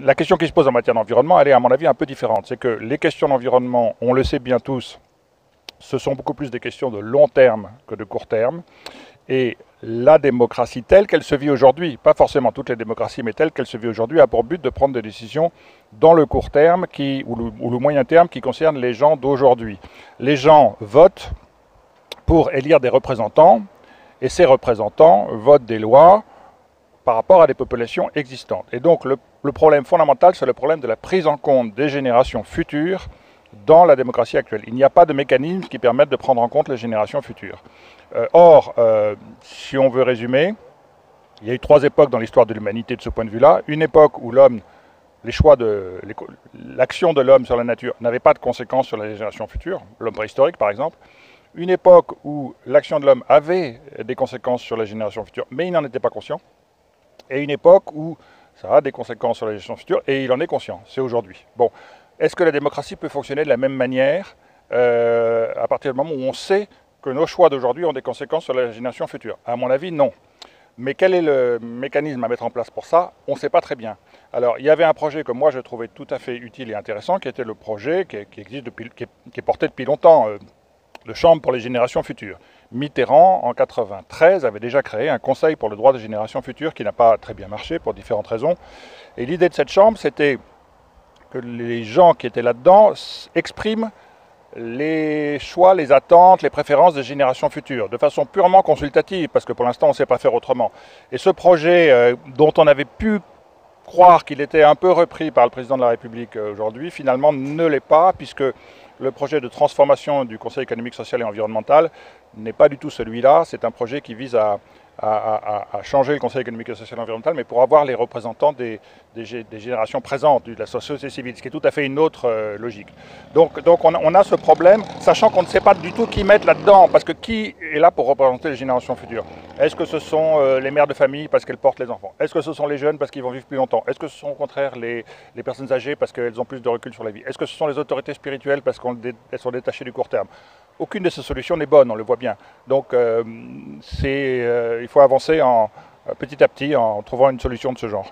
la question qui se pose en matière d'environnement, elle est à mon avis un peu différente. C'est que les questions d'environnement, on le sait bien tous, ce sont beaucoup plus des questions de long terme que de court terme. Et la démocratie telle qu'elle se vit aujourd'hui, pas forcément toutes les démocraties, mais telle qu'elle se vit aujourd'hui, a pour but de prendre des décisions dans le court terme ou le moyen terme qui concernent les gens d'aujourd'hui. Les gens votent pour élire des représentants, et ces représentants votent des lois par rapport à des populations existantes. Et donc le problème fondamental, c'est le problème de la prise en compte des générations futures dans la démocratie actuelle. Il n'y a pas de mécanisme qui permette de prendre en compte les générations futures. Si on veut résumer, il y a eu 3 époques dans l'histoire de l'humanité de ce point de vue-là. Une époque où l'homme, l'action de l'homme sur la nature n'avait pas de conséquences sur les générations futures, l'homme préhistorique par exemple. Une époque où l'action de l'homme avait des conséquences sur les générations futures, mais il n'en était pas conscient. Et une époque où ça a des conséquences sur la génération future et il en est conscient. C'est aujourd'hui. Bon, est-ce que la démocratie peut fonctionner de la même manière à partir du moment où on sait que nos choix d'aujourd'hui ont des conséquences sur la génération future? À mon avis, non. Mais quel est le mécanisme à mettre en place pour ça? On ne sait pas très bien. Alors, il y avait un projet que moi je trouvais tout à fait utile et intéressant, qui était le projet qui est porté depuis longtemps, de Chambre pour les générations futures. Mitterrand, en 1993, avait déjà créé un conseil pour le droit des générations futures qui n'a pas très bien marché pour différentes raisons. Et l'idée de cette chambre, c'était que les gens qui étaient là-dedans expriment les choix, les attentes, les préférences des générations futures, de façon purement consultative, parce que pour l'instant on ne sait pas faire autrement. Et ce projet, dont on avait pu croire qu'il était un peu repris par le président de la République aujourd'hui, finalement ne l'est pas, puisque le projet de transformation du Conseil économique, social et environnemental n'est pas du tout celui-là. C'est un projet qui vise à changer le Conseil économique, social et environnemental, mais pour avoir les représentants des générations présentes, de la société civile, ce qui est tout à fait une autre logique. Donc on a ce problème, sachant qu'on ne sait pas du tout qui mettre là-dedans, parce que qui est là pour représenter les générations futures? Est-ce que ce sont les mères de famille parce qu'elles portent les enfants? Est-ce que ce sont les jeunes parce qu'ils vont vivre plus longtemps? Est-ce que ce sont au contraire les personnes âgées parce qu'elles ont plus de recul sur la vie? Est-ce que ce sont les autorités spirituelles parce qu'elles sont détachées du court terme? Aucune de ces solutions n'est bonne, on le voit bien. Donc il faut avancer petit à petit en trouvant une solution de ce genre.